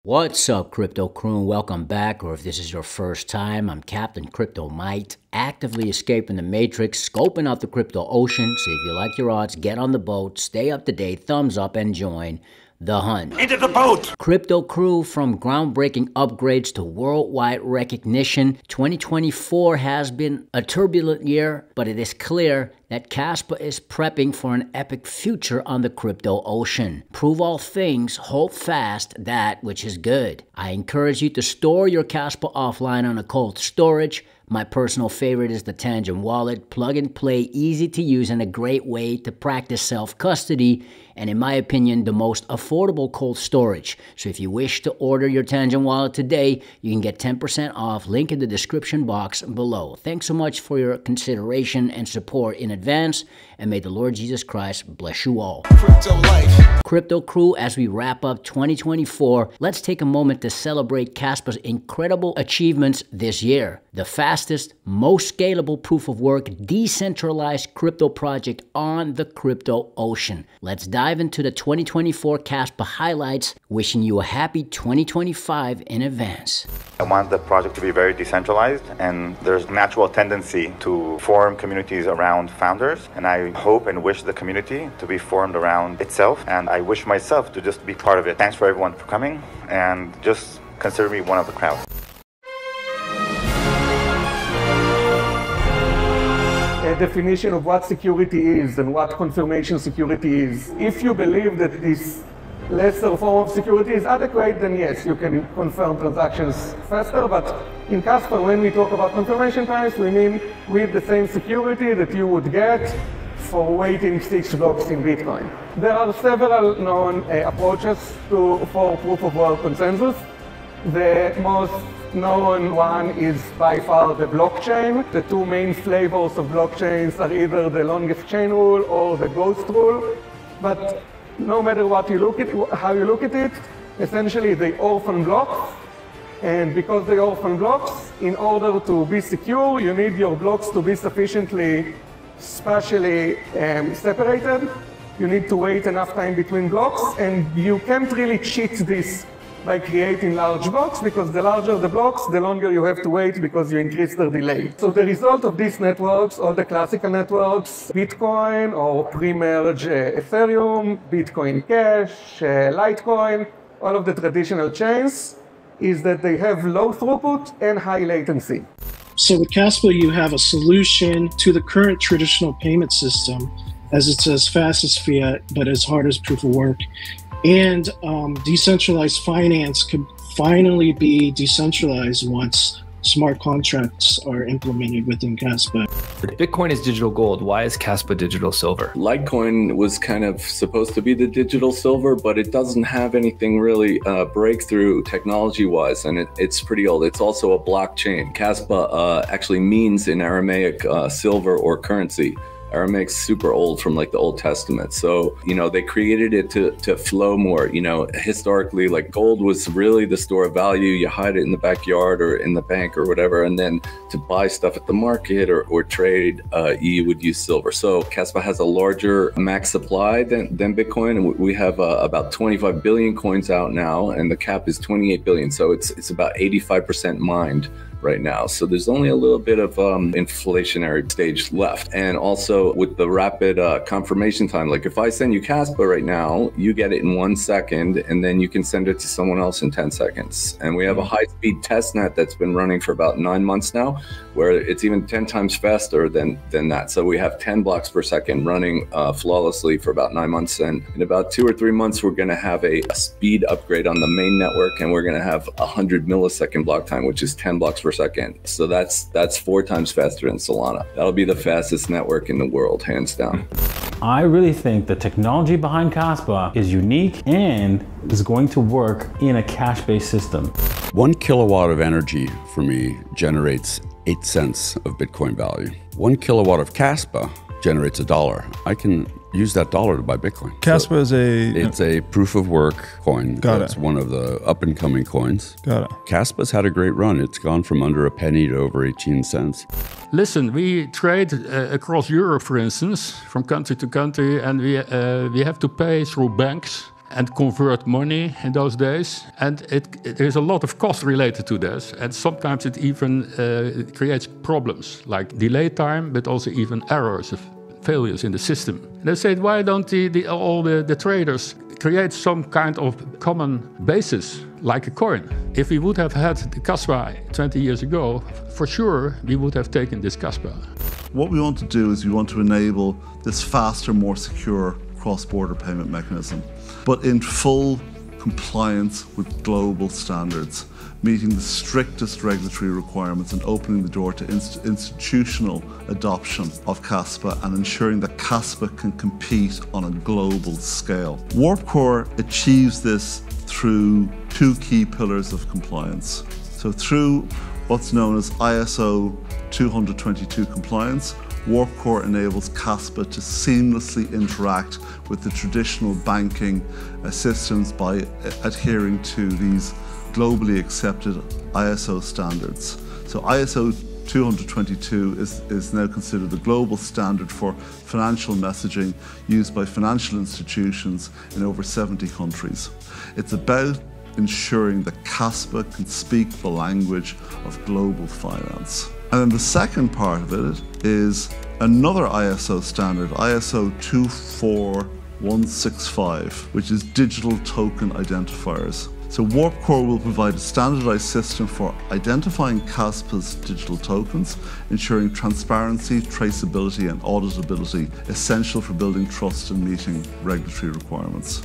What's up, Crypto Crew, and welcome back, or if this is your first time, I'm Captain Crypto Mite, actively escaping the matrix, scoping out the crypto ocean, so if you like your odds, get on the boat, stay up to date, thumbs up, and join the hunt. Into the boat! Crypto Crew, from groundbreaking upgrades to worldwide recognition, 2024 has been a turbulent year, but it is clear that Kaspa is prepping for an epic future on the crypto ocean. Prove all things, hold fast that which is good. I encourage you to store your Kaspa offline on a cold storage. My personal favorite is the Tangent wallet, plug and play, easy to use, and a great way to practice self-custody, and in my opinion, the most affordable cold storage. So if you wish to order your Tangent wallet today, you can get 10% off, link in the description box below. Thanks so much for your consideration and support in advance, and may the Lord Jesus Christ bless you all. Crypto Crew, as we wrap up 2024, let's take a moment to celebrate Kaspa's incredible achievements this year. The fastest, most scalable proof-of-work, decentralized crypto project on the crypto ocean. Let's dive into the 2024 Kaspa highlights, wishing you a happy 2025 in advance. I want the project to be very decentralized, and there's a natural tendency to form communities around founders, and I hope and wish the community to be formed around itself, and I wish myself to just be part of it. Thanks for everyone for coming, and just consider me one of the crowd. A definition of what security is and what confirmation security is. If you believe that this lesser form of security is adequate, then yes, you can confirm transactions faster. But in Kaspa, when we talk about confirmation times, we mean with the same security that you would get for waiting 6 blocks in Bitcoin. There are several known approaches for proof-of-work consensus. The most known one is by far the blockchain. The two main flavors of blockchains are either the longest chain rule or the ghost rule. But no matter what you look at, how you look at it, essentially they orphan blocks. And because they orphan blocks, in order to be secure, you need your blocks to be sufficiently spatially separated. You need to wait enough time between blocks, and you can't really cheat this by creating large blocks, because the larger the blocks, the longer you have to wait because you increase the delay. So the result of these networks, all the classical networks, Bitcoin or pre-merge Ethereum, Bitcoin Cash, Litecoin, all of the traditional chains, is that they have low throughput and high latency. So with Kaspa, you have a solution to the current traditional payment system, as it's as fast as fiat, but as hard as proof of work. And decentralized finance could finally be decentralized once smart contracts are implemented within Kaspa. Bitcoin is digital gold. Why is Kaspa digital silver? Litecoin was kind of supposed to be the digital silver, but it doesn't have anything really breakthrough technology-wise, and it's pretty old. It's also a blockchain. Kaspa actually means in Aramaic silver or currency. Aramaic's super old, from like the Old Testament. So, you know, they created it to flow more. You know, historically, like gold was really the store of value. You hide it in the backyard or in the bank or whatever. And then to buy stuff at the market or trade, you would use silver. So Kaspa has a larger max supply than Bitcoin. And we have about 25 billion coins out now, and the cap is 28 billion. So it's about 85% mined right now. So there's only a little bit of inflationary stage left. And also with the rapid confirmation time, like if I send you Kaspa right now, you get it in 1 second, and then you can send it to someone else in 10 seconds. And we have a high-speed testnet that's been running for about 9 months now, where it's even 10 times faster than that. So we have 10 blocks per second running flawlessly for about 9 months. And in about 2 or 3 months, we're gonna have a speed upgrade on the main network, and we're gonna have 100 millisecond block time, which is 10 blocks per second. So that's 4 times faster than Solana. That'll be the fastest network in the world, hands down. I really think the technology behind Kaspa is unique and is going to work in a cash-based system. 1 kilowatt of energy for me generates 8 cents of Bitcoin value. 1 kilowatt of Kaspa generates $1. I can use that dollar to buy Bitcoin. Kaspa is it's a proof of work coin. Got It's it. one of the up and coming coins. Got it. Kaspa's had a great run. It's gone from under a penny to over 18 cents. Listen, we trade across Europe, for instance, from country to country, and we have to pay through banks. and convert money in those days. And there's a lot of cost related to this. And sometimes it even creates problems like delay time, but also even errors, failures in the system. And they said, why don't all the traders create some kind of common basis like a coin? If we would have had the Kaspa 20 years ago, for sure we would have taken this Kaspa. What we want to do is we want to enable this faster, more secure cross-border payment mechanism, but in full compliance with global standards, meeting the strictest regulatory requirements and opening the door to institutional adoption of Kaspa and ensuring that Kaspa can compete on a global scale. Warp Core achieves this through two key pillars of compliance. So through what's known as ISO 20022 compliance, Warp Core enables Kaspa to seamlessly interact with the traditional banking systems by adhering to these globally accepted ISO standards. So ISO 20022 is now considered the global standard for financial messaging used by financial institutions in over 70 countries. It's about ensuring that Kaspa can speak the language of global finance. And then the second part of it is another ISO standard, ISO 24165, which is digital token identifiers. So Warp Core will provide a standardized system for identifying Kaspa's digital tokens, ensuring transparency, traceability, and auditability, essential for building trust and meeting regulatory requirements.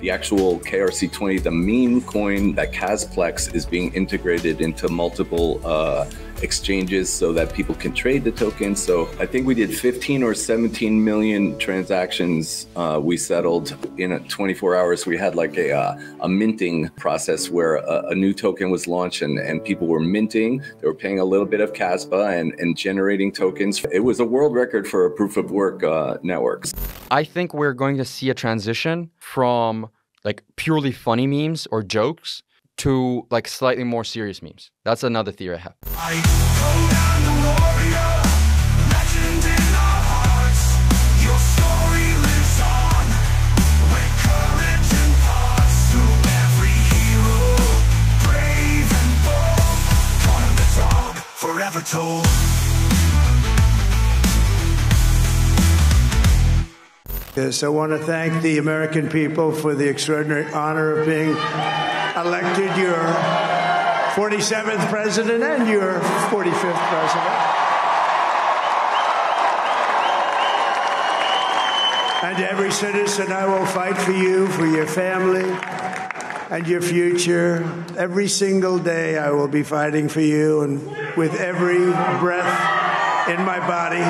The actual KRC20, the meme coin that Kasplex is being integrated into multiple exchanges so that people can trade the tokens. So I think we did 15 or 17 million transactions we settled in 24 hours. We had like a minting process where a new token was launched and people were minting. They were paying a little bit of Kaspa and generating tokens. It was a world record for a proof of work networks. I think we're going to see a transition from like purely funny memes or jokes to like slightly more serious memes. That's another theory I have. I go down the warrior, legend in our hearts. Your story lives on, with courage and thoughts. Through every hero, brave and bold, born of the dog, forever told. Yes, I want to thank the American people for the extraordinary honor of being elected your 47th president and your 45th president. And every citizen, I will fight for you, for your family, and your future. Every single day, I will be fighting for you, and with every breath in my body,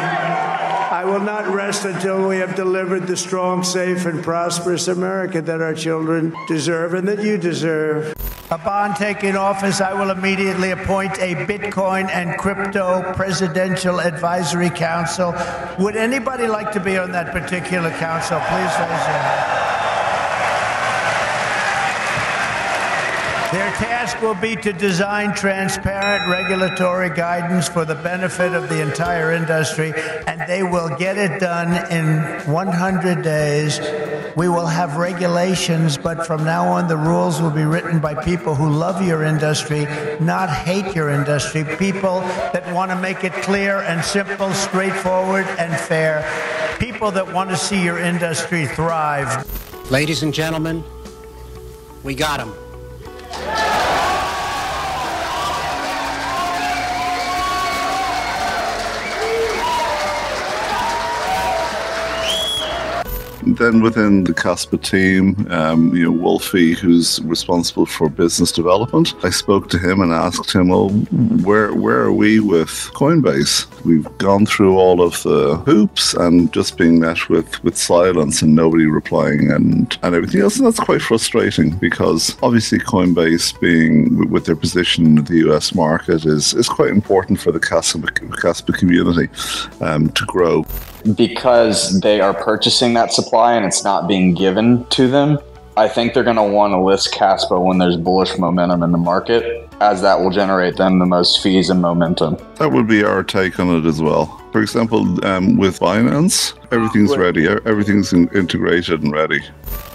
I will not rest until we have delivered the strong, safe, and prosperous America that our children deserve and that you deserve. Upon taking office, I will immediately appoint a Bitcoin and Crypto Presidential Advisory Council. Would anybody like to be on that particular council? Please raise your hand. Their task will be to design transparent regulatory guidance for the benefit of the entire industry, and they will get it done in 100 days. We will have regulations, but from now on, the rules will be written by people who love your industry, not hate your industry, people that want to make it clear and simple, straightforward and fair, people that want to see your industry thrive. Ladies and gentlemen, we got him. Then within the Kaspa team, Wolfie, who's responsible for business development, I spoke to him and asked him, well, where are we with Coinbase? We've gone through all of the hoops and just being met with silence and nobody replying and everything else. And that's quite frustrating because obviously Coinbase being with their position in the US market is quite important for the Kaspa community to grow. Because they are purchasing that supply and it's not being given to them, I think they're going to want to list Kaspa when there's bullish momentum in the market, as that will generate them the most fees and momentum. That would be our take on it as well. For example, with Binance, everything's ready, everything's integrated and ready.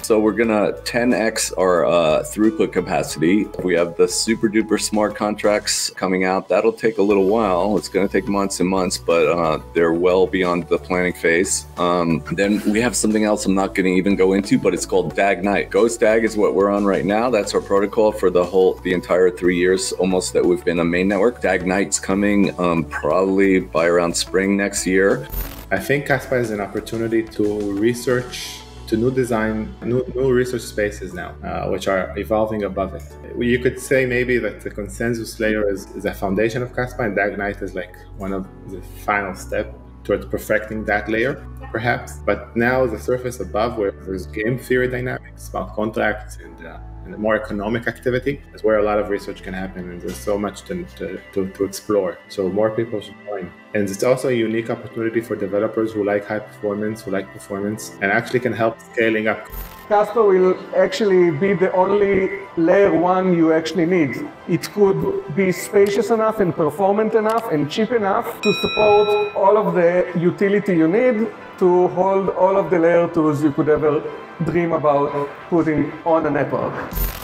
So we're gonna 10x our throughput capacity. We have the super duper smart contracts coming out. That'll take a little while. It's gonna take months and months, but they're well beyond the planning phase. Then we have something else I'm not gonna even go into, but it's called DAG-Night. Ghost DAG is what we're on right now. That's our protocol for the entire 3 years almost that we've been a main network. DAG-Night's coming probably by around spring next year. I think Kaspa is an opportunity to research, to new research spaces now, which are evolving above it. You could say maybe that the consensus layer is a foundation of Kaspa, and DAG-Night is like one of the final steps towards perfecting that layer, perhaps. But now the surface above, where there's game theory dynamics, smart contracts, and more economic activity, is where a lot of research can happen, and there's so much to explore. So more people should join. And it's also a unique opportunity for developers who like high performance, and actually can help scaling up. Kaspa will actually be the only layer 1 you actually need. It could be spacious enough and performant enough and cheap enough to support all of the utility you need to hold all of the layer 2s you could ever dream about putting on a network.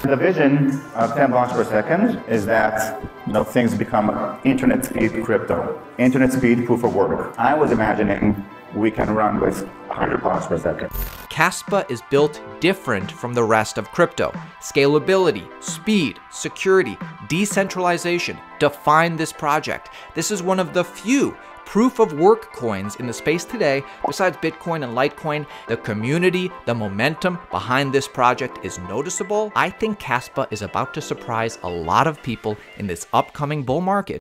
The vision of 10 blocks per second is that things become internet speed crypto, internet speed proof of work. I was imagining we can run with 100 blocks per second. Kaspa is built different from the rest of crypto. Scalability, speed, security, decentralization define this project. This is one of the few proof of work coins in the space today. Besides Bitcoin and Litecoin, the community, the momentum behind this project is noticeable. I think Kaspa is about to surprise a lot of people in this upcoming bull market.